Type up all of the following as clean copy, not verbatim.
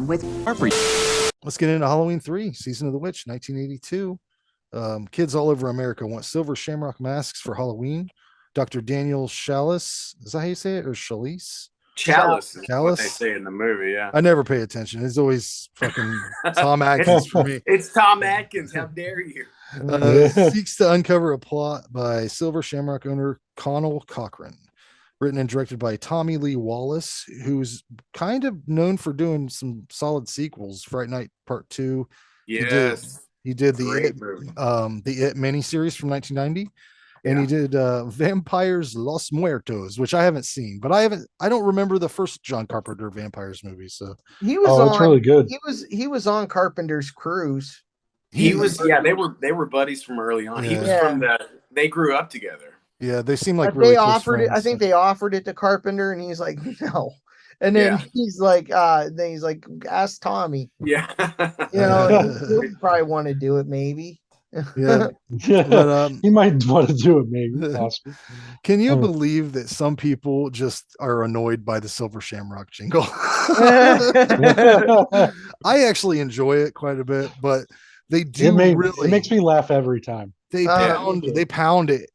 with Harper. Let's get into Halloween 3, Season of the Witch, 1982. Kids all over America want silver shamrock masks for Halloween. Dr. Daniel Chalice, is that how you say it? Or Chalice? Chalice is what Chalice? they say in the movie, yeah. I never pay attention. It's always fucking Tom Atkins for me. It's Tom Atkins. How dare you? Seeks to uncover a plot by Silver Shamrock owner Connell Cochran. Written and directed by Tommy Lee Wallace, who's kind of known for doing some solid sequels. Fright Night Part 2. Yes. He did the It miniseries from 1990. And he did Vampires Los Muertos, which I haven't seen, but I don't remember the first John Carpenter Vampires movie. So he was it's really good. He was on Carpenter's cruise. They were buddies from early on. He was from they grew up together. Yeah, they seem like really they offered friends, it. I think they offered it to Carpenter, and he's like, no. And then he's like, ask Tommy. Yeah, he'll probably want to do it, maybe. Yeah, but, he might want to do it, maybe. Possibly. Can you believe that some people just are annoyed by the Silver Shamrock jingle? I actually enjoy it quite a bit, but they do it makes me laugh every time. They pound it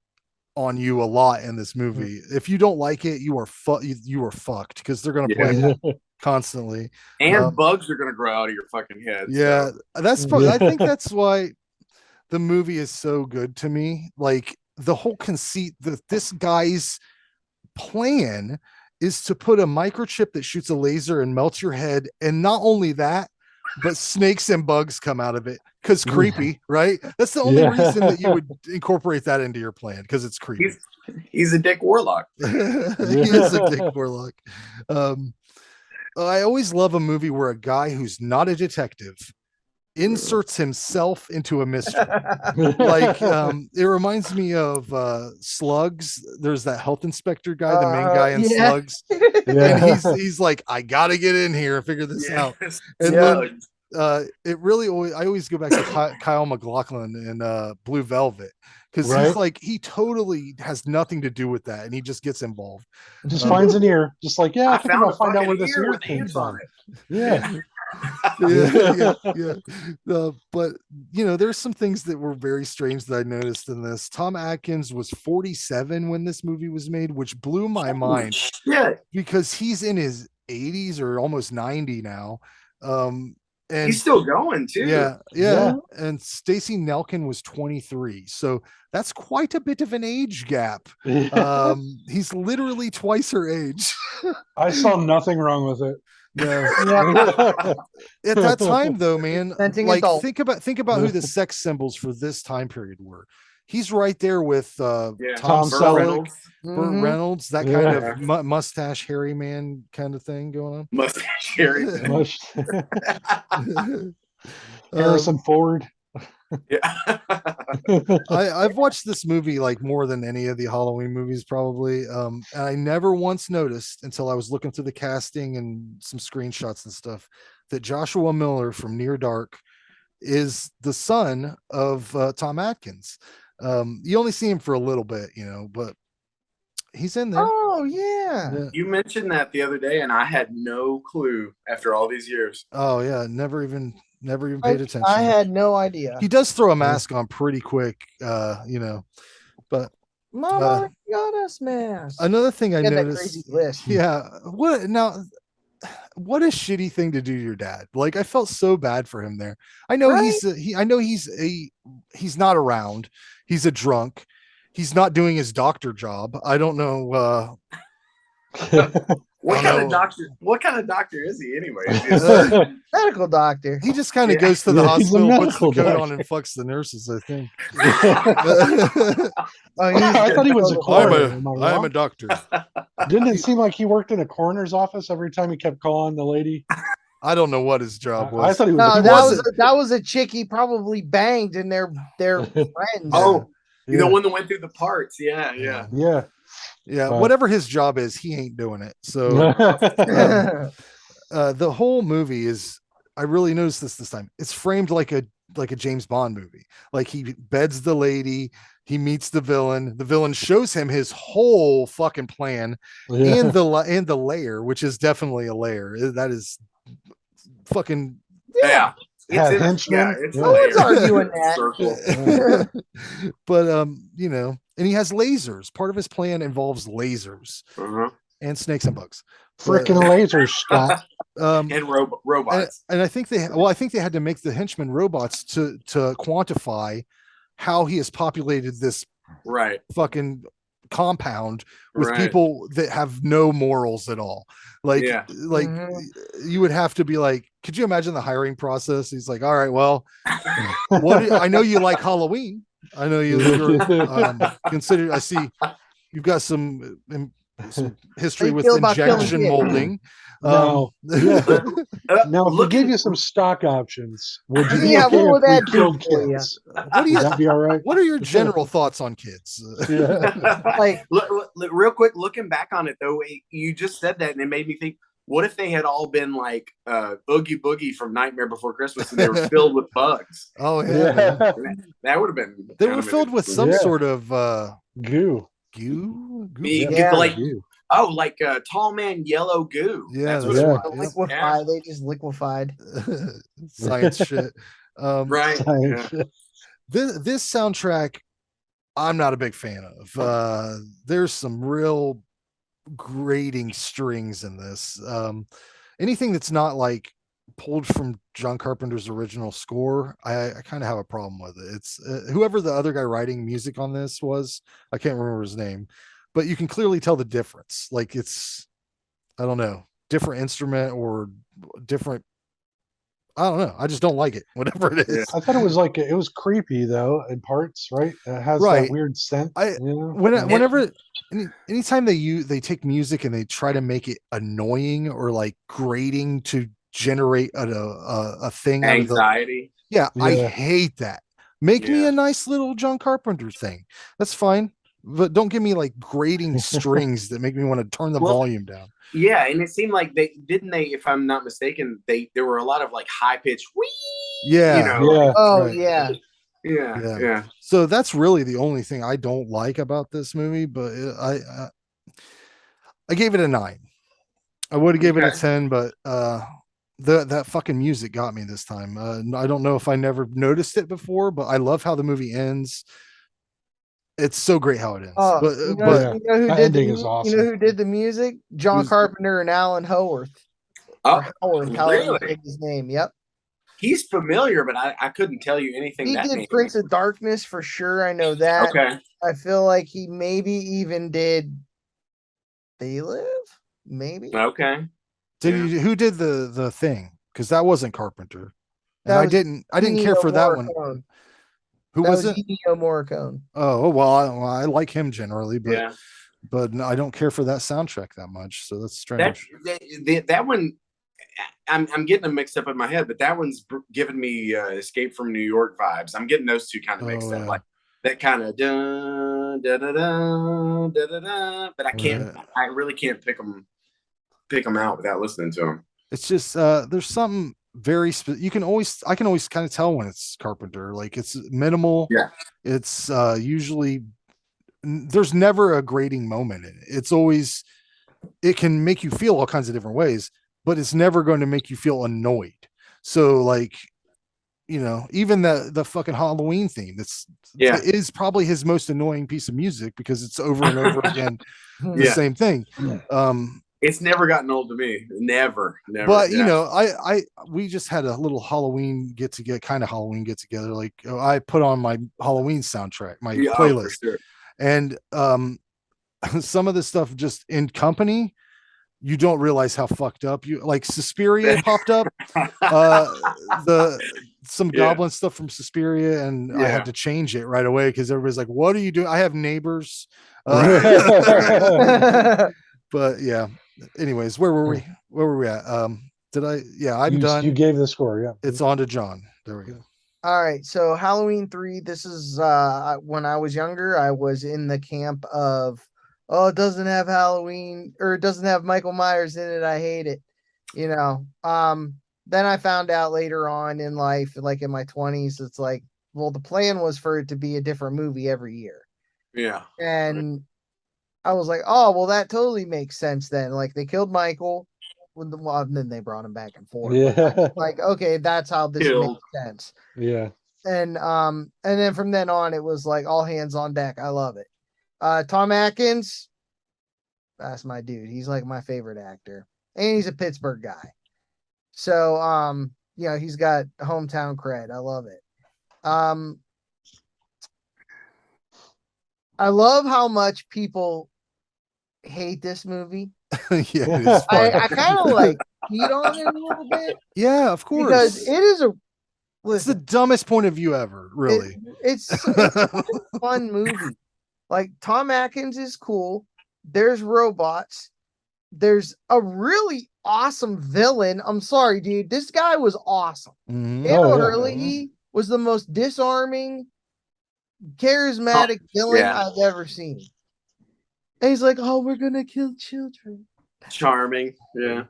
on you a lot in this movie. If you don't like it, you are fucked because they're going to play it constantly, and bugs are going to grow out of your fucking head. Yeah, so. I think that's why the movie is so good to me. Like the whole conceit that this guy's plan is to put a microchip that shoots a laser and melts your head, and not only that, but snakes and bugs come out of it because creepy, right? That's the only reason that you would incorporate that into your plan, because it's creepy. He's a Dick Warlock. He is a Dick Warlock. I always love a movie where a guy who's not a detective inserts himself into a mystery. Like it reminds me of Slugs. There's that health inspector guy, the main guy in Slugs, and he's like, I gotta get in here and figure this out. And then it really I always go back to Kyle MacLachlan in Blue Velvet, because he's like, he totally has nothing to do with that, and he just gets involved. Just finds an ear, just like I think I'll find out where this ear came from. But there's some things that were very strange that I noticed in this. Tom Atkins was 47 when this movie was made, which blew my mind because he's in his 80s or almost 90 now. And he's still going too. Yeah. And Stacey Nelkin was 23, so that's quite a bit of an age gap. He's literally twice her age. I saw nothing wrong with it. Yeah. At that time, though, man, like think about who the sex symbols for this time period were. He's right there with Tom Selleck, Burt Reynolds, that kind of mustache hairy man kind of thing going on. Mustache hairy man. Harrison Ford. I've watched this movie like more than any of the Halloween movies probably, and I never once noticed until I was looking through the casting and some screenshots and stuff that Joshua Miller from Near Dark is the son of Tom Atkins. You only see him for a little bit, but he's in there. Oh yeah. You mentioned that the other day, and I had no clue after all these years. Oh yeah, never even paid attention. I had no idea. He does throw a mask on pretty quick, but Mama got us mask. Another thing I noticed. Crazy list. Yeah. What a shitty thing to do to your dad. Like, I felt so bad for him there. I know he's not around. He's a drunk. He's not doing his doctor job. I don't know. What kind of doctor is he anyway? Medical doctor. He just kind of goes to the hospital, puts the coat on, and fucks the nurses, I think. I thought he was a coroner. I am a doctor. Didn't it seem like he worked in a coroner's office every time he kept calling the lady? I don't know what his job was. I thought he was. That was a chick he probably banged, and they're friends. Oh, the one that went through the parts. Yeah. Whatever his job is, he ain't doing it. So the whole movie is, I really noticed this time, it's framed like a James Bond movie. Like, he beds the lady, he meets the villain shows him his whole fucking plan and the lair, which is definitely a lair. That is fucking Yeah. Had in- henchmen. it's Yeah. No one's hilarious. arguing that. Circle. but you know, and he has lasers. Part of his plan involves lasers Uh-huh. and snakes and bugs. Freaking lasers, Scott. And robots. and I think I think they had to make the henchmen robots to quantify how he has populated this Right. fucking compound with Right. people that have no morals at all. Like, Yeah. Mhm. you would have to be like, could you imagine the hiring process? He's like, all right, well, I know you like Halloween. I know you're consider. I see you've got some history you with feel about killing injection kids? molding. No. Yeah. Now, if we Look give at- you some stock options, would you be Yeah, okay what would if we that do killed for you? kids? what do you Would that be all right? what are your general thoughts on kids? Yeah. Like, look, real quick, looking back on it though, you just said that and it made me think, what if they had all been like Oogie Boogie from Nightmare Before Christmas and they were filled with bugs? Oh yeah, man. Yeah. That would have been. They kind were of an filled with some interesting- sort of Goo. goo. Yeah. like Goo. like Tall Man Yellow Goo. Yeah, That's that's what it right. was. liquefied. They just liquefied. Science shit. Right. Science. Yeah. This soundtrack, I'm not a big fan of. There's some real grating strings in this. Anything that's not like pulled from John Carpenter's original score, I kind of have a problem with it. It's whoever the other guy writing music on this was, I can't remember his name, but you can clearly tell the difference. Like it's, I don't know, different instrument or different. I don't know. I just don't like it. Whatever it is. I thought it was like it was creepy though in parts, right? It has Right. that weird scent. I- you know? Whenever anytime they take music and they try to make it annoying or like grating to generate a thing out of the, Anxiety. I Yeah. hate that. Make me Yeah. a nice little John Carpenter thing. That's fine, but don't give me like grating strings that make me want to turn the Well, volume down. Yeah, and it seemed like they, if I'm not mistaken, there were a lot of like high pitched wee. Yeah. You know. Yeah. Oh Right. yeah. Yeah. Yeah. So that's really the only thing I don't like about this movie, but I gave it a 9. I would have given it a Okay. 10, but that fucking music got me this time. I don't know if I never noticed it before, but I love how the movie ends. It's so great how it ends. Oh, but you know, but you know who that did the ending is You know who did the music? John Who's- Carpenter and Alan Howarth. Oh, Or Howarth, however you really? say his name. Yep. He's familiar, but I couldn't tell you anything. He that did name. Prince of Darkness for sure. I know that. Okay. I feel like he maybe even did They Live? Maybe. Okay. did Yeah. you, who did the thing? Because that wasn't Carpenter. And That I was didn't care Ennio for that one. Morricone. Who That was it? Ennio Morricone. Oh well, I like him generally, but Yeah. no, I don't care for that soundtrack that much. So that's That strange. that one, I'm getting them mixed up in my head, but that one's giving me Escape from New York vibes. I'm getting those two kind of mixed Oh, up, yeah. like that kind of da da da da da da da. But I can't. Right. I really can't pick them out without listening to them. It's just there's something very I can always kind of tell when it's Carpenter. Like it's minimal. Yeah. It's usually there's never a grating moment in it. It's always, it can make you feel all kinds of different ways, but it's never going to make you feel annoyed. So like, you know, even the fucking Halloween theme is probably his most annoying piece of music because it's over and over again the Yeah. same thing. It's never gotten old to me. Never. But you yeah. know, we just had a little Halloween get together. Like I put on my Halloween soundtrack, my Yeah, for playlist, sure. and some of the stuff just in company, you don't realize how fucked up you like. Suspiria popped up, some Yeah. goblin stuff from Suspiria, and I Yeah. had to change it right away because everybody's like, "What are you doing?" I have neighbors, but yeah. Anyways, where were we? Where were we at? Did I? Yeah, I'm done. You gave the score, yeah. It's on to John. There we go. All right, so Halloween 3, this is when I was younger, I was in the camp of, oh, it doesn't have Halloween or it doesn't have Michael Myers in it. I hate it. You know. Then I found out later on in life, like in my 20s, it's like, well, the plan was for it to be a different movie every year. Yeah. And I was like, oh, well, that totally makes sense then. Like they killed Michael. well, and then they brought him back and forth. Yeah. Like, okay, that's how this Killed. makes sense. Yeah. And then from then on, it was like all hands on deck. I love it. Tom Atkins, that's my dude. He's like my favorite actor, and he's a Pittsburgh guy. So he's got hometown cred. I love it. I love how much people hate this movie. Yeah, it is fun. I kind of like heat on it a little bit Yeah, of course. because it is a It's the listen, dumbest point of view ever, really. it's such a fun movie. Like Tom Atkins is cool. There's robots. There's a really awesome villain. I'm sorry, dude. This guy was awesome. Mhm. Daniel Oh, yeah. Hurley was the most disarming, charismatic villain yeah. I've ever seen. And he's like, "Oh, we're gonna kill children." Charming. Yeah.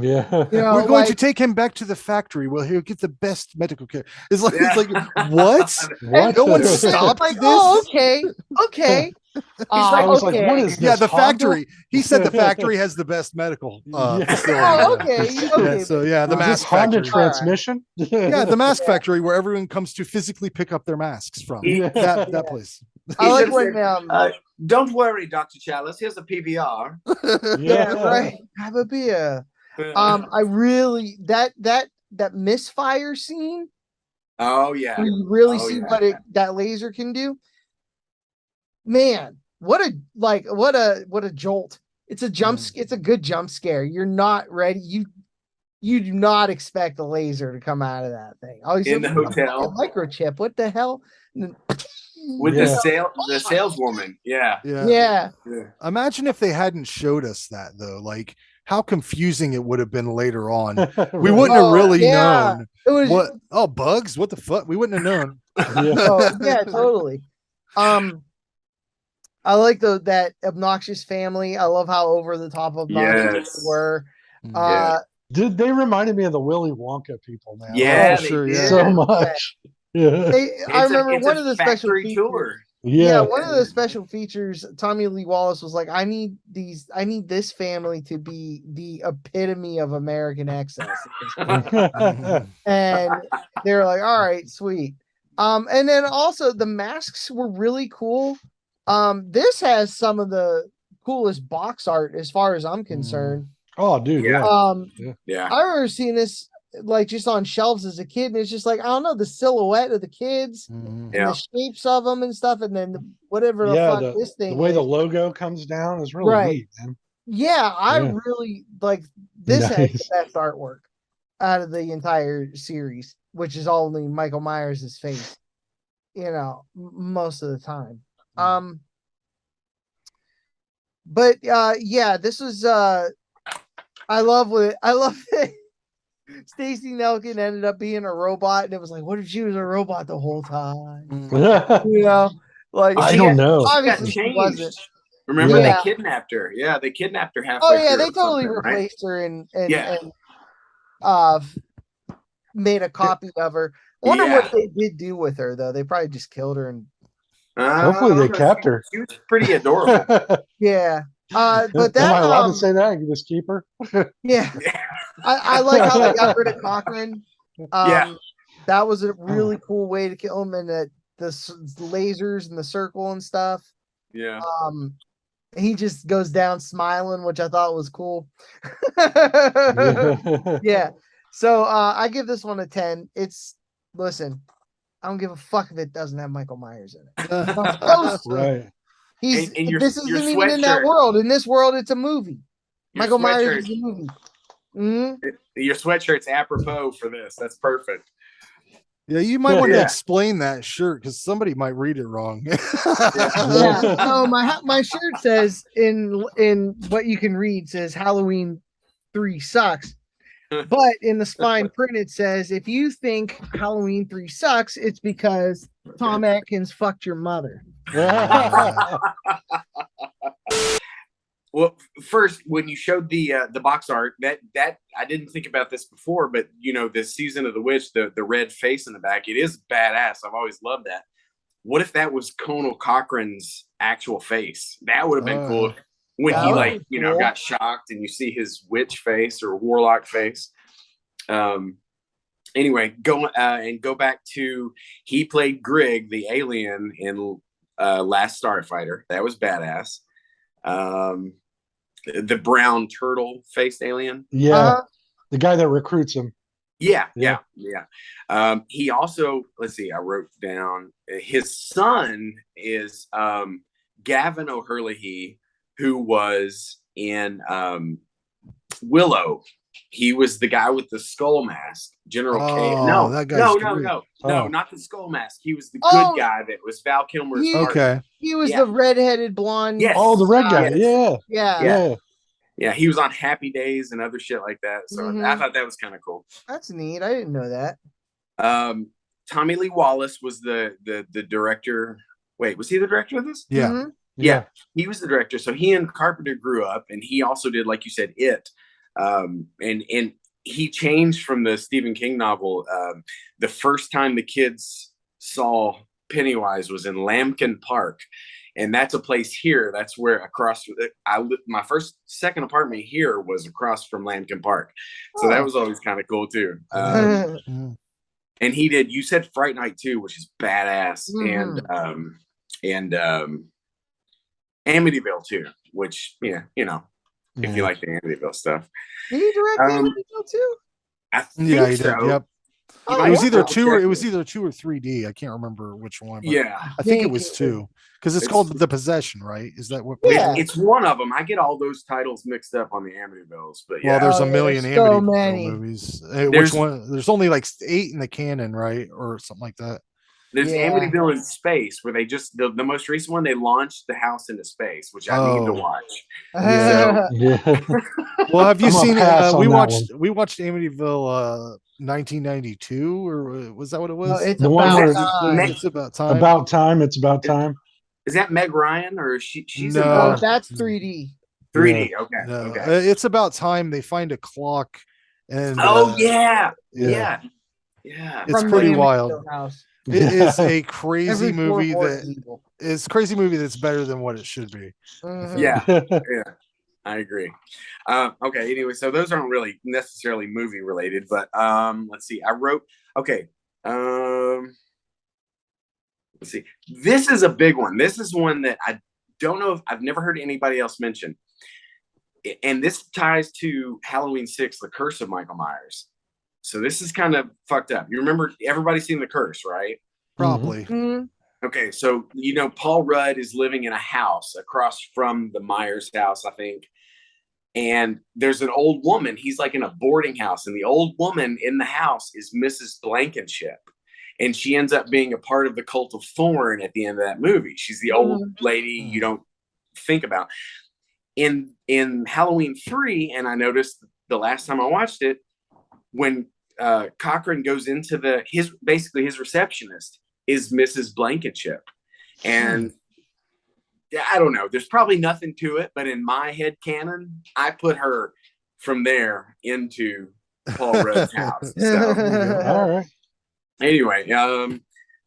Yeah. You know, We're going to like, take him back to the factory where he'll get the best medical care. It's like, Yeah. it's like what? What? No one stopped like, this? oh, okay. I was like, okay. what is Yeah, this, the Honda? factory. He said the factory has the best medical Yeah. facility. Oh, okay. Yeah, Okay. so yeah, the Is this mask Honda factory. transmission? Yeah, the mask factory where everyone comes to physically pick up their masks from. Yeah. That place. I He like should've when said, don't worry, Dr. Chalice. Here's a PBR. yeah, right. Have a beer. I really that misfire scene Oh yeah. where you really Oh, see yeah. what that laser can do. Man, what a jolt. It's a it's a good jump scare. You're not ready. You do not expect a laser to come out of that thing. Oh, he's In the hotel. microchip. What the hell? With Yeah. the saleswoman. Yeah. Yeah. Yeah. Imagine if they hadn't showed us that though. Like how confusing it would have been later on. We wouldn't have Oh, really yeah. known It was what. Oh, bugs! What the fuck? We wouldn't have known. Yeah. oh, yeah, totally. I like that obnoxious family. I love how over the top obnoxious Yes. they were. Yeah. Dude, they reminded me of the Willy Wonka people, man. Yeah, for they sure, did. yeah. So much. Yeah. I remember It's one a of the special factory features. tour. Yeah, Yeah. one of the special features, Tommy Lee Wallace was like, I need this family to be the epitome of American excess. And they were like, all right, sweet. And then also the masks were really cool. This has some of the coolest box art as far as I'm concerned. Oh, dude. Yeah. Yeah. Yeah. I remember seeing this like just on shelves as a kid, and it's just like, I don't know, the silhouette of the kids Mhm. Yeah. and the shapes of them and stuff, and then whatever the Yeah, fuck this the thing way the is. logo comes down is really Right. neat, man. Yeah, I Yeah. really like this has the Nice. best artwork out of the entire series, which is only Michael Myers' face, most of the time. But yeah, this was I love that Stacy Nelkin ended up being a robot, and it was like, what if she was a robot the whole time? Like I She don't got- know. She got Obviously she wasn't. changed. Remember Yeah. they kidnapped her. Yeah, they kidnapped her halfway. Oh yeah, through they or totally something, right? replaced her and Yeah. made a copy of her. I wonder Yeah. what they did do with her though. They probably just killed her and Hopefully they kept her. She was pretty adorable. yeah. But Am that I allowed to say that? You just keep her? yeah. Yeah. I like how they got rid of Cochran. Yeah. That was a really cool way to kill him, and the lasers and the circle and stuff. Yeah. He just goes down smiling, which I thought was cool. Yeah. Yeah. So I give this one a 10. Listen, I don't give a fuck if it doesn't have Michael Myers in it. Right. He's And your- this your isn't even in that sweatshirt. world. In this world, it's a movie. Your Michael Myers sweatshirt- is a movie. Mhm. Your sweatshirt's apropos for this. That's perfect. Yeah, you might want to Yeah. explain that shirt because somebody might read it wrong. Yeah. So my shirt says in what you can read says Halloween 3 sucks. But in the spine print it says if you think Halloween 3 sucks, it's because Tom Atkins fucked your mother. Well, first, when you showed the box art, that I didn't think about this before, but this Season of the Witch, the red face in the back, it is badass. I've always loved that. What if that was Conal Cochran's actual face? That would have been cool. when That he was like cool. got shocked and you see his witch face or warlock face. Anyway, go back to he played Grig the alien in Last Starfighter. That was badass. The brown turtle faced alien. Yeah, Uh-huh. the guy that recruits him. Yeah. Yeah. He also, let's see, I wrote down his son is Gavin O'Herlihy, who was in Willow. He was the guy with the skull mask, General K. Oh, No, that guy's great. no, Oh. not the skull mask. He was the Oh. good guy that was Val Kilmer's He- partner. Okay. He was Yeah. the redheaded blonde. Yes. Oh, the red guy. Yes. Yeah. Yeah. Yeah, he was on Happy Days and other shit like that. So Mhm. I thought that was kind of cool. That's neat. I didn't know that. Tommy Lee Wallace was the director. Wait, was he the director of this? Yeah. Mhm. Yeah, he was the director. So he and Carpenter grew up, and he also did, like you said, It. And he changed from the Stephen King novel. The first time the kids saw Pennywise was in Lambkin Park, and that's a place here. That's where across my second apartment here was across from Lambkin Park, so that was always kind of cool too. Mhm. And he did. You said Fright Night 2, which is badass, and Amityville too, which if you like the Amityville stuff. Did he direct Um, Amityville too? I think Yeah, he did. so. Yep. Oh, It was either wow. 2 or 3D. I can't remember which one. But Yeah, I think it Thank was you. 2 because it's called The Possession, right? Is that what? Yeah. it's one of them. I get all those titles mixed up on the Amityvilles, but yeah. Well, there's Oh, a million there's so Amityville many. movies. There's- Which one? There's only like 8 in the canon, right, or something like that. There's Yeah. Amityville in Space, where they just the most recent one, they launched the house into space, which I need to Oh. watch. Yeah. Yeah. Well, have you I'm gonna seen? pass on We that watched Amityville 1992, or was that what it was? No, it's The one about where- time. It's about time. About time. It's about time. Is that Meg Ryan or she's in No. Oh, both? that's 3D. 3D? Okay, No, okay. it's about time they find a clock, and Yeah. yeah, Yeah. it's From pretty the Amityville wild. House. It is a crazy Every floor movie board is that evil. is crazy movie that's better than what it should be. Mhm. Yeah. I agree. Okay. Anyway, so those aren't really necessarily movie related, but let's see. I wrote. Okay. Let's see. This is a big one. This is one that I don't know if I've never heard anybody else mention, and this ties to Halloween 6: The Curse of Michael Myers. So this is kind of fucked up. You remember everybody's seen The Curse, right? Probably. Mhm. Okay, so Paul Rudd is living in a house across from the Myers house, I think. And there's an old woman. He's like in a boarding house, and the old woman in the house is Mrs. Blankenship. And she ends up being a part of the cult of Thorn at the end of that movie. She's the old lady you don't think about. In Halloween 3, and I noticed the last time I watched it, when Cochran goes into his receptionist is Mrs. Blankenship. And I don't know, there's probably nothing to it, but in my head canon, I put her from there into Paul Rudd's house. So All right. anyway,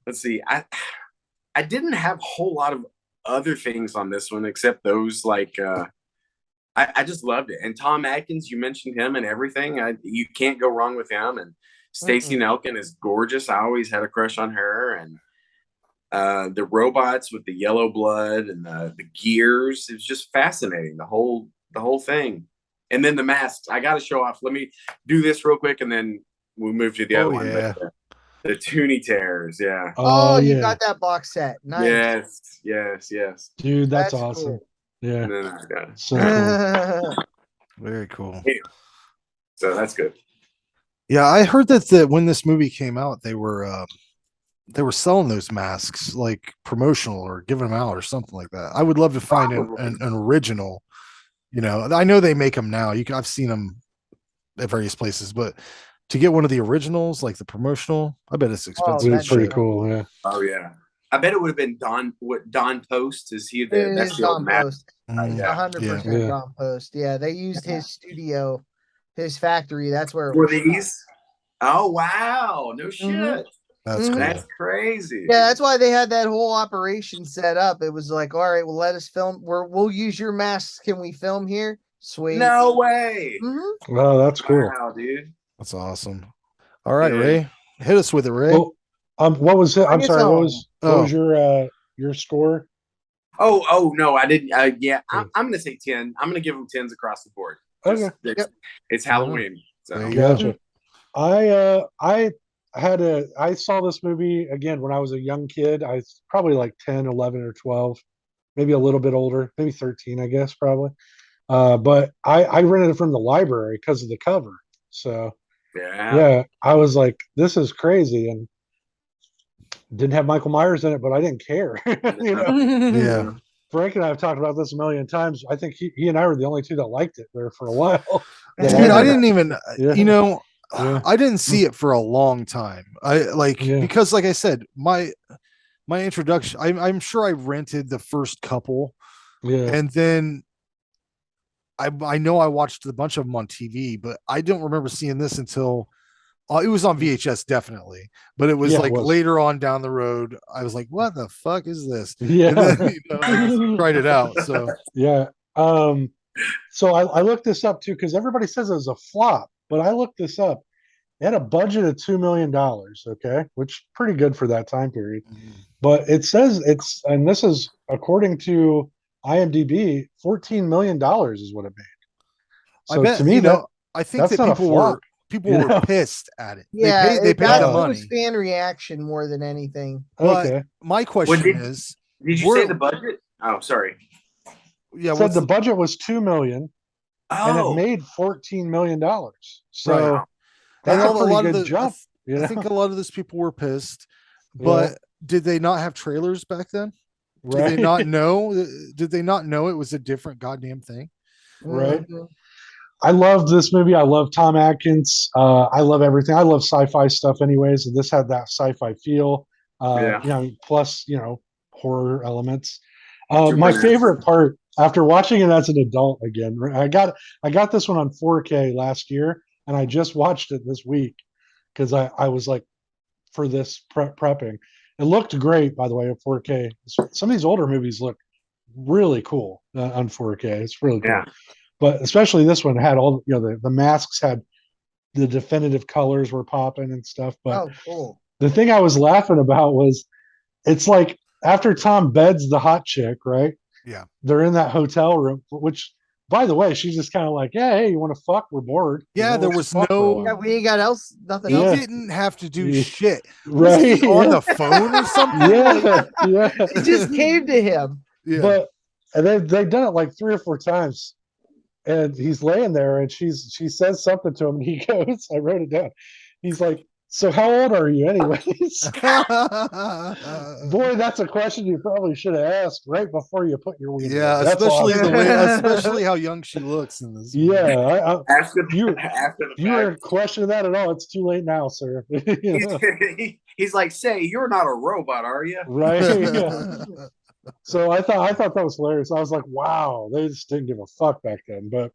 let's see. I didn't have a whole lot of other things on this one except those I just loved it. And Tom Atkins, you mentioned him and everything. You can't go wrong with him. And Stacey Nelkin is gorgeous. I always had a crush on her. And the robots with the yellow blood and the gears, it was just fascinating. The whole thing. And then the masks. I got to show off. Let me do this real quick, and then we'll move to the other one. Yeah. But, the Toonie Terrors, yeah. Oh, you yeah. got that box set. Nice. Yes. Dude, that's That's awesome. cool. Yeah. And then I got it. So cool. Very cool. So that's good. Yeah, I heard that when this movie came out, they were selling those masks like promotional or giving them out or something like that. I would love to find an original. I know they make them now. I've seen them at various places, but to get one of the originals, like the promotional, I bet it's expensive. Dude, that's it's pretty true. cool. Yeah. Oh yeah. I bet it would have been Don Post. Is he It that's is the old Don map? Post. Mm, Yeah. 100% Yeah. Don Post. Yeah, they used his studio, his factory. That's where it Were was. these? Oh wow. No shit. Mhm. That's Mhm. cool. That's crazy. Yeah, that's why they had that whole operation set up. It was like, all right, well, let us film. We'll use your masks. Can we film here? Sweet. No way. Mhm. Oh, that's cool. Wow, dude. That's awesome. All right, Yeah. Ray, hit us with it, Ray. Well, what was it? I'm Bring us sorry. home. What was your score? Oh no, I didn't. Yeah, I'm gonna say 10. I'm gonna give them 10s across the board. Just- Okay. it's, it's Halloween. So There you go. Gotcha. I saw this movie again when I was a young kid. I was probably like 10, 11, or 12, maybe a little bit older, maybe 13, I guess, probably. But I rented it from the library because of the cover. So yeah, I was like, this is crazy, and didn't have Michael Myers in it, but I didn't care. You know, Yeah. Frank and I have talked about this a million times. I think he and I were the only two that liked it there for a while. Dude, I didn't even, Yeah. you know, Yeah. I didn't see it for a long time. Because like I said, my introduction, I'm sure I rented the first couple, Yeah. and then I know I watched a bunch of them on TV, but I don't remember seeing this until it was on VHS, definitely. But it was Yeah, it like was. later on down the road, I was like, "What the fuck is this?" Yeah. And then, I tried it out. So Yeah. So I looked this up too because everybody says it was a flop, but I looked this up. It had a budget of $2 million, okay, which pretty good for that time period. But it says and this is according to IMDb, $14 million is what it made. So I bet to me, I think that's that not a flop, people you were know? pissed at it. Yeah, they paid the it money. was fan reaction more than anything. But okay. my question did- is, did you say the budget? Oh, sorry. yeah, Said what's the budget was $2 million and it Oh, made $14 million. So Right. that's And a pretty good jump. You know? I think a lot of those people were pissed, Yeah. but did they not have trailers back then? Did they not know? Did they not know it was a different goddamn thing? Right. Mhm. I love this movie. I love Tom Atkins. I love everything. I love sci-fi stuff anyways, and this had that sci-fi feel. Yeah. You know, plus, horror elements. My Supernatural. favorite part after watching it as an adult again, I got this one on 4K last year, and I just watched it this week because I was like, for this prepping. It looked great, by the way, at 4K. Some of these older movies look really cool on 4K. It's really cool. Yeah. But especially this one had all the masks had the definitive colors were popping and stuff. But Oh, cool. the thing I was laughing about was it's like after Tom beds the hot chick, right? Yeah. They're in that hotel room, which by the way, she's just kind of like, yeah, hey, you want to fuck? We're bored. Yeah, there let's was fuck for a no- while." Yeah, we ain't got nothing He else. Yeah. didn't have to do Yeah. shit. Was Right. he on yeah. the phone or something? Yeah. Yeah. It just came to him. Yeah. But and they've done it like 3 or 4 times. And he's laying there and she says something to him and he goes, I wrote it down. He's like, so how old are you anyways? Boy, that's a question you probably should have asked right before you put your wiener. yeah, in. That's especially awesome. the way, especially how young she looks in this. movie. Yeah, after You- after the you are fact, questioning that at all. It's too late now, sir. You know? he's like, say, you're not a robot, are you? Right. Yeah. So I thought that was hilarious. I was like, wow, they just didn't give a fuck back then. But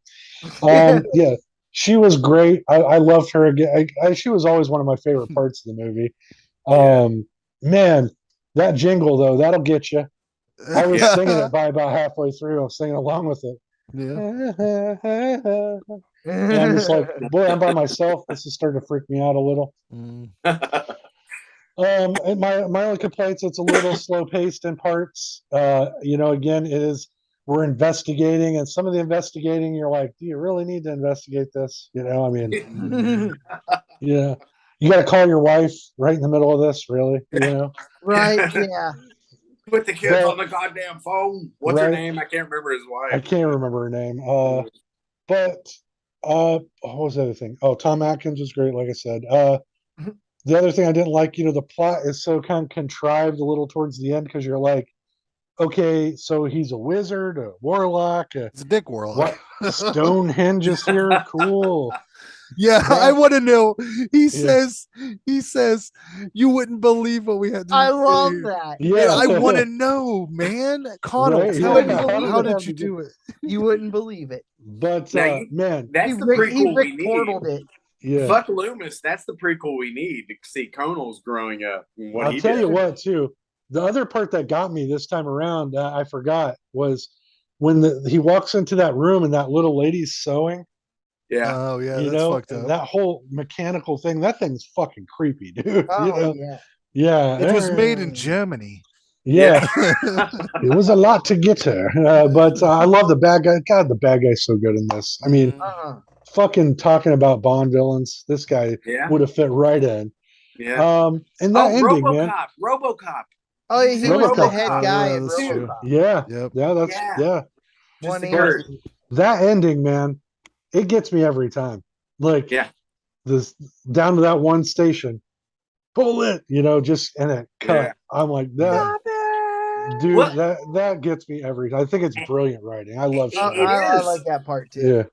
yeah, she was great. I loved her again. She was always one of my favorite parts of the movie. Man, that jingle though, that'll get you. I was Yeah. singing it by about halfway through. I was singing along with it. Yeah. And I'm just like, boy, I'm by myself. This is starting to freak me out a little. Mm. And my only complaints, it's a little slow paced in parts. Again, we're investigating, and some of the investigating, you're like, do you really need to investigate this? I mean, yeah, you got to call your wife right in the middle of this, really? Right, yeah. Put the kids Well, on the goddamn phone. What's her right. name? I can't remember his I wife. can't remember her name. But what was the other thing? Oh, Tom Atkins was great, like I said. The other thing I didn't like, the plot is so kind of contrived a little towards the end because you're like, okay, so he's a wizard, a warlock, It's a dick world. what Stonehenge is here, cool. Yeah, Right. I want to know. He says, you wouldn't believe what we had to I do love here." that. Yeah, I want to know, man. Connell, Right, tell yeah. me, how did Yeah. you do it? You wouldn't believe it. But Now man, That's He the Rick prequel we need. portaled it. Yeah. Fuck Loomis. That's the prequel we need to see Conal's growing up. And what I'll he tell did. you what, too. The other part that got me this time around, I forgot, was when he walks into that room and that little lady's sewing. Yeah. Oh yeah, You that's know, fucked up. that whole mechanical thing. That thing's fucking creepy, dude. Oh You know, yeah. yeah. It was made in Germany. Yeah, it was a lot to get her, but I love the bad guy. God, the bad guy's so good in this. I mean, Uh-huh. fucking talking about Bond villains, this guy Yeah. would have fit right in. Yeah. And that ending, RoboCop. man. RoboCop. Oh, yeah, he was the RoboCop. head Oh, guy yeah, at that's true. RoboCop. Yeah, Yep. yeah, that's Yeah. Just 180. that ending, man. It gets me every time. Like, Yeah. this down to that one station, pull it, you know, just and it cut. Yeah. I'm like that. Stop it! Dude, What? that gets me every time. I think it's brilliant writing. I love It- Schneider. it I is. like that part too. Yeah.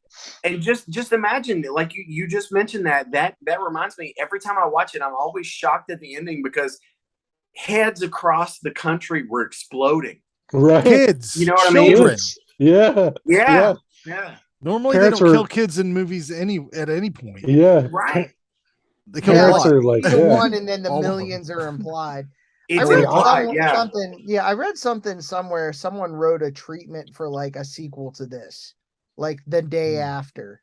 And just imagine, like you just mentioned that reminds me. Every time I watch it, I'm always shocked at the ending because heads across the country were exploding. Right. Kids, You know what I mean? children. Yeah. Yeah. Yeah. Normally Parents they don't are- kill kids in movies at any point. Yeah. Right. They kill a Parents lot. are like, The yeah. one, and then the All of them. millions are implied. It's I read implied. Yeah. something. Yeah, I read something somewhere. Someone wrote a treatment for like a sequel to this, like the day after.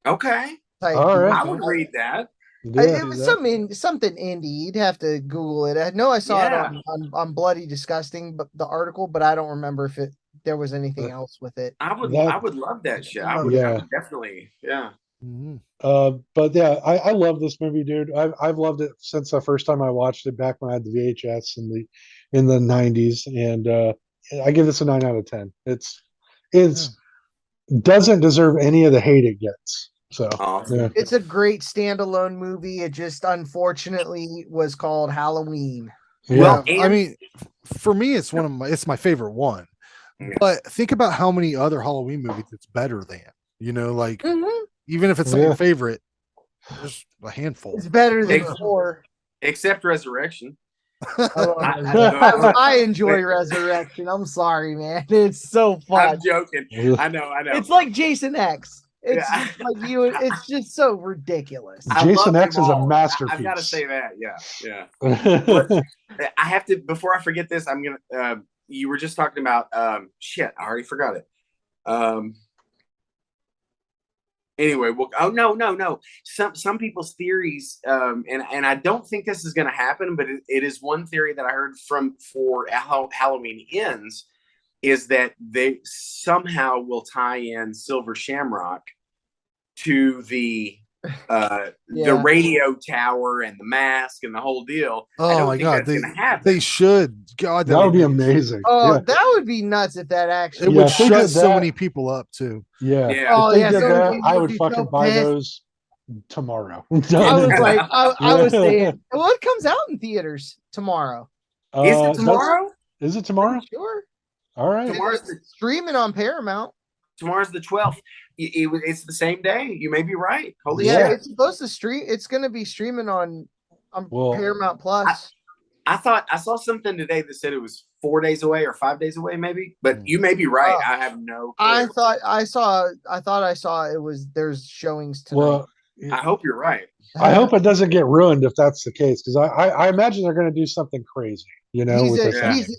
Okay. Type All right. I deal. would read that. Yeah. It was something indie. You'd have to Google it. I know I saw Yeah. it on Bloody Disgusting, but the article, but I don't remember if there was anything else with it. I would That- I would love that shit. I would Yeah. definitely. Yeah. Mhm. But yeah, I love this movie, dude. I've loved it since the first time I watched it back when I had the VHS in the 90s, and I give this a 9 out of 10. It's doesn't deserve any of the hate it gets. So Awesome. yeah. It's a great standalone movie. It just unfortunately was called Halloween. Well, Yeah. I And- mean, for me, it's my favorite one. Yeah. But think about how many other Halloween movies it's better than. You know, like Mhm. even if it's not Yeah. your favorite, there's a handful. It's better than Ex- 4. Except Resurrection. I enjoy Resurrection. I'm sorry, man. It's so fun. I'm joking. I know. It's like Jason X. It's Yeah. just like you. It's just so ridiculous. I Jason love X them is a all. masterpiece. I've got to say that. Yeah. Yeah. I have to, before I forget this, I'm going to, you were just talking about, shit, I already forgot it. Anyway, well, oh no. Some people's theories, and I don't think this is going to happen, but it is one theory that I heard for how Halloween Ends, is that they somehow will tie in Silver Shamrock to the radio tower and the mask and the whole deal. I Oh don't my think god, that's they going to happen. they should. God, That would be amazing. Oh, Yeah. that would be nuts if that It actually. Yeah, would if they shut did so that- many people up too. Yeah. Yeah. Oh If they yeah, did so that, people I would would be fucking so buy pissed. those tomorrow. I was like, I was saying, well, it comes out in theaters tomorrow. Is it that's- tomorrow? Is it tomorrow? Sure. All right. Tomorrow's It's streaming on Paramount. Tomorrow's the 12th. It's the same day. You may be right. Holy Yeah, shit. it's supposed to stream. It's going to be streaming on Well, Paramount Plus. I thought I saw something today that said it was 4 days away or 5 days away, maybe. But you may be right. Oh. I have no. I clue. thought I saw it was there's showings tonight. well, I hope you're right. I hope it doesn't get ruined if that's the case, because I imagine they're going to do something crazy, you know. he's with a this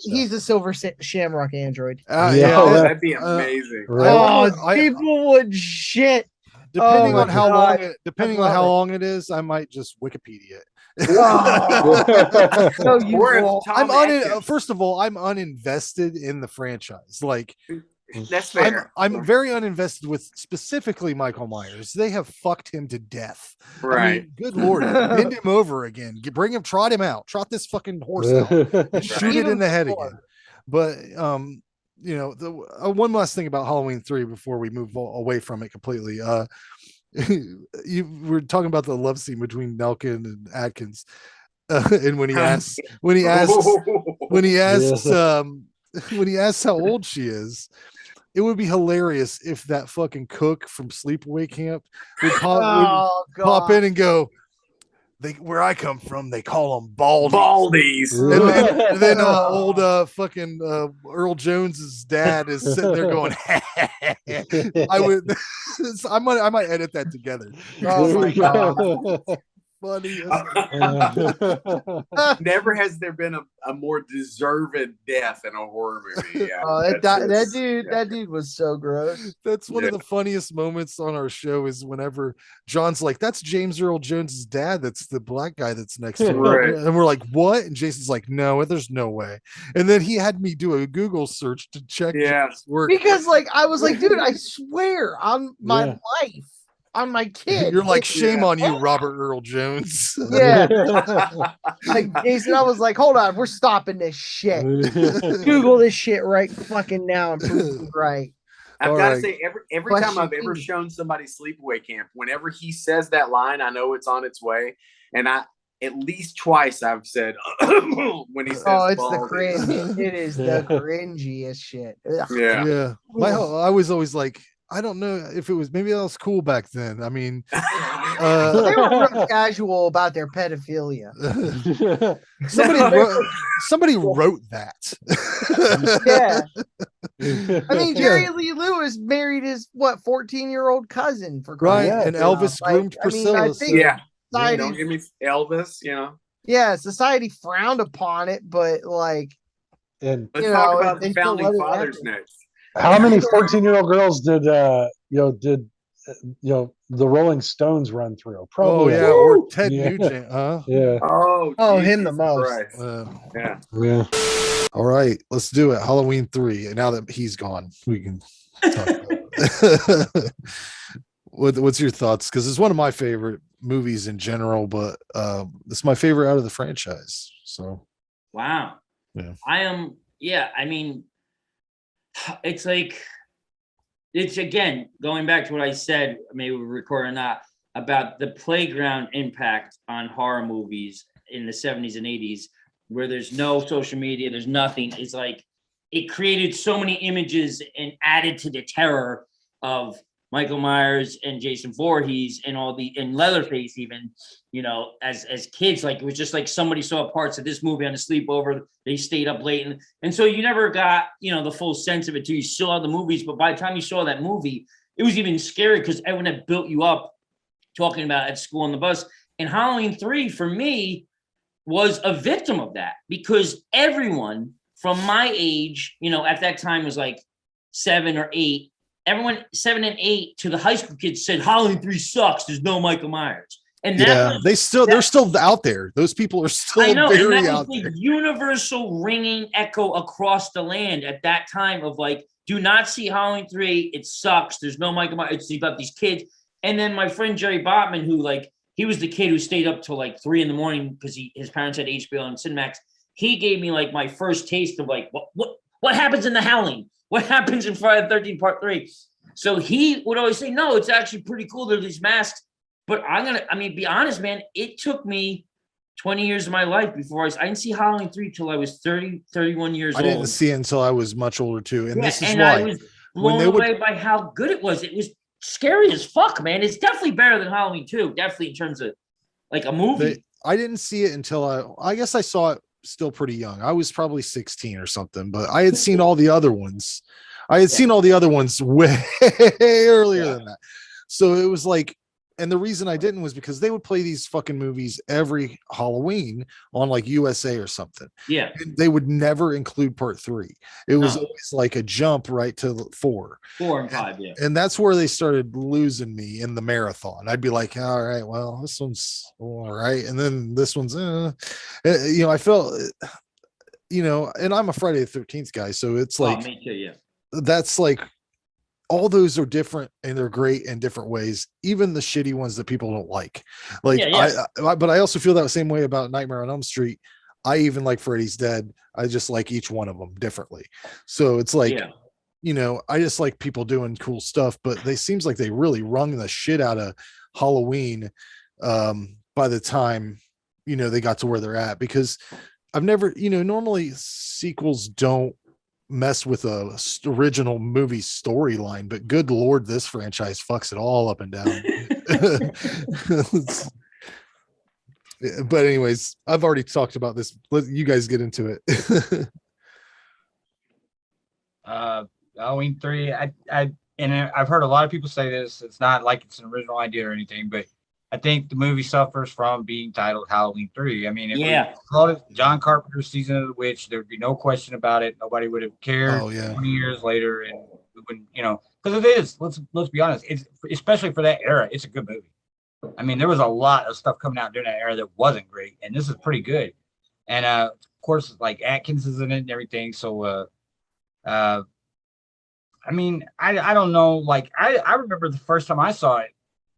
Yeah. he's a Silver Shamrock android. Yeah. Yeah, Oh, that- that'd be amazing. Right. Oh, people would shit. depending Oh on my how God. depending I on how love it. long it is, I might just Wikipedia it. Oh, no, you Or if won't. Tom Atkins- First of all, I'm uninvested in the franchise. Like That's fair. I'm very uninvested with specifically Michael Myers. They have fucked him to death. I Right. mean, good lord, bend him over again. Bring him, trot him out, trot this fucking horse out, and shoot Beat it in him the head before. again. But you know, the one last thing about Halloween 3 before we move away from it completely. You were talking about the love scene between Nelkin and Atkins, and when he asks when he asks when he asks how old she is. It would be hilarious if that fucking cook from Sleepaway Camp would pop Oh, in and go, where I come from, they call them baldies. Baldies. And then old fucking Earl Jones's dad is sitting there going, I would, I might edit that together. Oh my god. Funny. Never has there been a more deserved death in a horror movie. Yeah, Oh, that's that dude was so gross. That's one of the funniest moments on our show is whenever John's like, that's James Earl Jones's dad. That's the black guy that's next to him. Right. And we're like, what? And Jason's like, no, there's no way. And then he had me do a Google search to check Jason's work. Because like I was like, dude, I swear on my Yeah. life, on my kid. You're like, shame on you, Robert Earl Jones. Yeah. Like Jason, I was like, hold on, we're stopping this shit. Google this shit right fucking now and prove it right. I've All got to right. say, every Question time I've ever two. shown somebody sleepaway camp, whenever he says that line, I know it's on its way. And I at least twice I've said when he says, Oh, it's the baldies. cringe. It is the cringiest shit. Ugh. Yeah. Yeah. I was always like, I don't know if it was, maybe I was cool back then. I mean, They were real casual about their pedophilia. somebody wrote that. Yeah. I mean, Jerry Lee Lewis married his 14-year-old cousin for Right. crying And out loud. Elvis Like, groomed I mean, Priscilla. I so- think Yeah. society, Don't give me Elvis, society frowned upon it, but like, And Let's You talk know, about they the still founding let it fathers happen. next. how many 14-year-old girls did the Rolling Stones run through? Oh Probably. yeah, or Ted Yeah. Nugent, huh? Yeah. Oh, him the Jesus most. Christ. Yeah. Yeah. All right, let's do it. Halloween 3. And now that he's gone, we can talk about it. What's your thoughts? Because it's one of my favorite movies in general, but it's my favorite out of the franchise. So Wow. Yeah. I mean, it's like, it's again, going back to what I said, maybe we record or not, about the playground impact on horror movies in the 70s and 80s, where there's no social media, there's nothing. It's like, it created so many images and added to the terror of Michael Myers and Jason Voorhees and and Leatherface even, as kids. Like, it was just like somebody saw parts of this movie on a sleepover, they stayed up late, and so you never got the full sense of it till you saw the movies. But by the time you saw that movie, it was even scary because everyone had built you up talking about at school on the bus. And Halloween 3 for me was a victim of that, because everyone from my age, at that time was like 7 or 8. Everyone 7 and 8 to the high school kids said Halloween 3 sucks. There's no Michael Myers. And that was, they're still out there. Those people are still I know, and very that out was there. the universal ringing echo across the land at that time of like, do not see Halloween 3. It sucks. There's no Michael Myers. It's about these kids. And then my friend Jerry Botman, who he was the kid who stayed up till like 3 a.m. because his parents had HBO and Cinemax. He gave me like my first taste of like what happens in the Howling. What happens in Friday the 13th Part 3? So he would always say, no, it's actually pretty cool. There are these masks. But be honest, man, it took me 20 years of my life before I didn't see Halloween 3 till I was 31 years I old. didn't see it until I was much older too. And this is and why. I was blown away by how good it was. It was scary as fuck, man. It's definitely better than Halloween 2, definitely in terms of like a movie. I didn't see it until I guess I saw it still pretty young. I was probably 16 or something, but I had seen all the other ones. I had seen all the other ones way earlier than that. So it was like, and the reason I didn't was because they would play these fucking movies every Halloween on like USA or something. Yeah. And they would never include part 3. It was No. always like a jump right to 4. 4 and 5, yeah. And that's where they started losing me in the marathon. I'd be like, all right, well, this one's all right. And then this one's, I felt, and I'm a Friday the 13th guy. So it's like, me too, yeah. that's like, all those are different and they're great in different ways. Even the shitty ones that people don't like. Like, but I also feel that same way about Nightmare on Elm Street. I even like Freddy's Dead. I just like each one of them differently. So it's like, I just like people doing cool stuff, but they seems like they really wrung the shit out of Halloween by the time, they got to where they're at, because I've never, normally sequels don't mess with a original movie storyline, but good Lord, this franchise fucks it all up and down. But anyways, I've already talked about this. Let you guys get into it. Halloween 3, I've heard a lot of people say this. It's not like it's an original idea or anything, but I think the movie suffers from being titled Halloween 3. I mean, if we Yeah. called it John Carpenter's Season of the Witch, there'd be no question about it. Nobody would have cared Oh, yeah. 20 years later, and we wouldn't, because it is. Let's be honest. It's especially for that era. It's a good movie. I mean, there was a lot of stuff coming out during that era that wasn't great, and this is pretty good. And of course, like Atkins is in it and everything. So, I mean, I don't know. Like, I remember the first time I saw it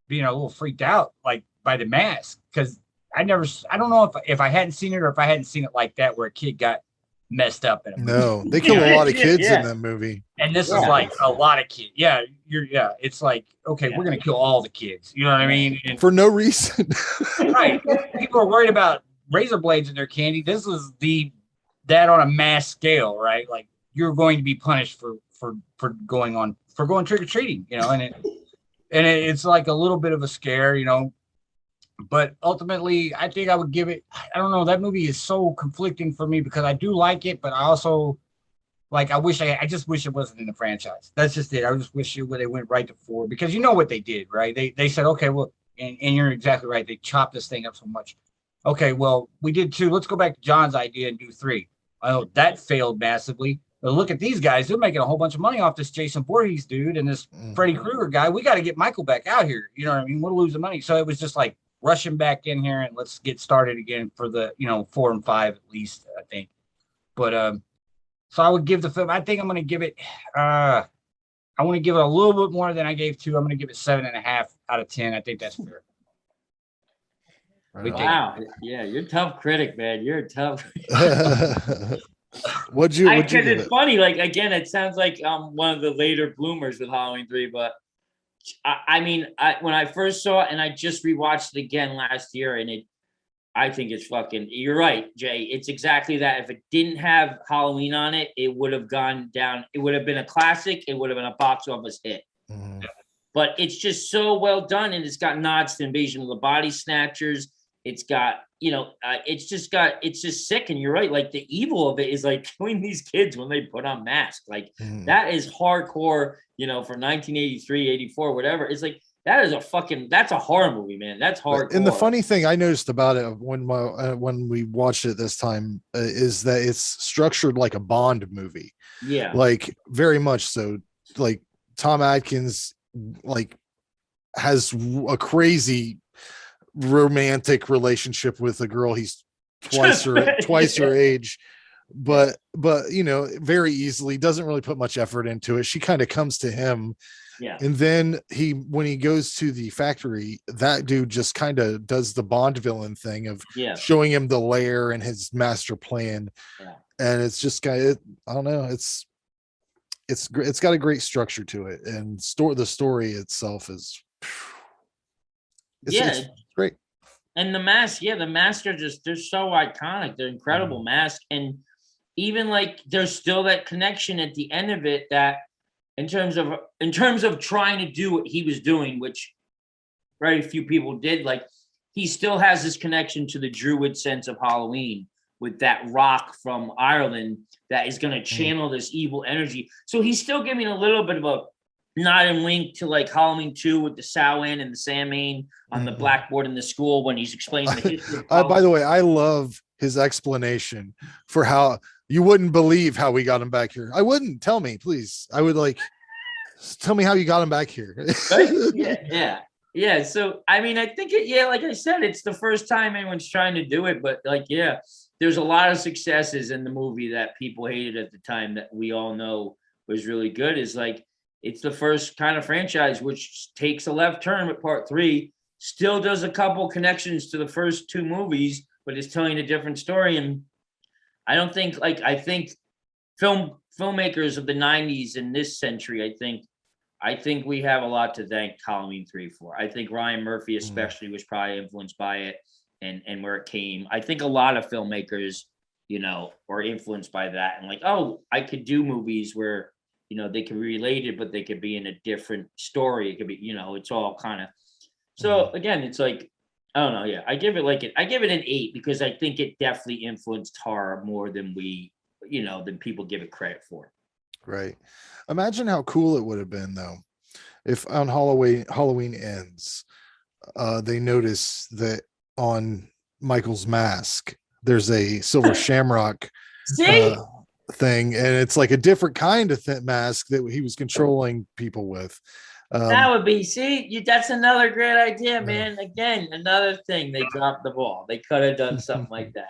being a little freaked out, like by the mask, because I don't know if I hadn't seen it or if I hadn't seen it like that, where a kid got messed up in a movie. No, they kill a lot of kids Yeah. in that movie. And this is Yeah. like a lot of kids. Yeah, it's like, okay, we're gonna kill all the kids. You know what I mean? And For no reason. right, people are worried about razor blades in their candy. This is that on a mass scale, right? Like, you're going to be punished for going trick or treating, and it's like a little bit of a scare, But ultimately, I think I would give it. I don't know. That movie is so conflicting for me because I do like it, but I also I just wish it wasn't in the franchise. That's just it. I just wish they went right to 4, because you know what they did, right? They said, okay, well, and you're exactly right. They chopped this thing up so much. Okay, well, we did 2. Let's go back to John's idea and do 3. I know that failed massively. But look at these guys. They're making a whole bunch of money off this Jason Voorhees dude and this Freddy Krueger guy. We got to get Michael back out here. You know what I mean? We'll lose the money. So it was just like rushing back in here and let's get started again for the, 4 and 5 at least, I think. But so I would give the film, I think I'm going to give it, I want to give it a little bit more than I gave 2. I'm going to give it 7.5 out of 10. I think that's fair. Right on. Wow. Yeah, you're a tough critic, man. You're a tough. What'd you Because give it's it? funny. Like, again, it sounds like one of the later bloomers with Halloween 3, but I mean, when I first saw it, and I just rewatched it again last year, and I think it's fucking. You're right, Jay. It's exactly that. If it didn't have Halloween on it, it would have gone down. It would have been a classic. It would have been a box office hit. Mhm. But it's just so well done, and it's got nods to Invasion of the Body Snatchers. It's got, it's just sick. And you're right. Like, the evil of it is like killing these kids when they put on masks. Like, Mhm. that is hardcore, for 1983, 84, whatever. It's like, that's a horror movie, man. That's hardcore. And the funny thing I noticed about it when we watched it this time is that it's structured like a Bond movie, Yeah. like very much so. Like, Tom Atkins, like, has a crazy romantic relationship with a girl he's twice her age, but very easily, doesn't really put much effort into it. She kind of comes to him. Yeah. And then when he goes to the factory, that dude just kind of does the Bond villain thing of Yeah. showing him the lair and his master plan. Yeah. And it's just I don't know. It's got a great structure to it, and the story itself is it's great. And the masks, the masks are they're so iconic. They're incredible masks. And even like, there's still that connection at the end of it, that in terms of trying to do what he was doing, which very few people did, like, he still has this connection to the Druid sense of Halloween with that rock from Ireland that is going to channel this evil energy. So he's still giving a little bit of a nod and wink to like Halloween 2 with the Samhain and the Samhain on the blackboard in the school when he's explaining the history. By the way, I love his explanation for how you wouldn't believe how we got him back here. I wouldn't. Tell me, please. I would tell me how you got him back here. Yeah. So, I mean, I think like I said, it's the first time anyone's trying to do it, but there's a lot of successes in the movie that people hated at the time that we all know was really good. Is like, it's the first kind of franchise which takes a left turn with part 3, still does a couple connections to the first 2 movies, but is telling a different story. And I think filmmakers of the 90s in this century, I think we have a lot to thank Halloween 3 for. I think Ryan Murphy especially was probably influenced by it and where it came. I think a lot of filmmakers, were influenced by that, and like, oh, I could do movies where, they could be related, but they could be in a different story. It could be, it's all kind of. So again, it's like, I don't know. Yeah, I give it an 8 because I think it definitely influenced horror more than than people give it credit for. Right. Imagine how cool it would have been though, if on Halloween ends, they notice that on Michael's mask, there's a silver shamrock See, thing, and it's like a different kind of mask that he was controlling people with. that would be. That's another great idea, man. Again, another thing they dropped the ball. They could have done something like that.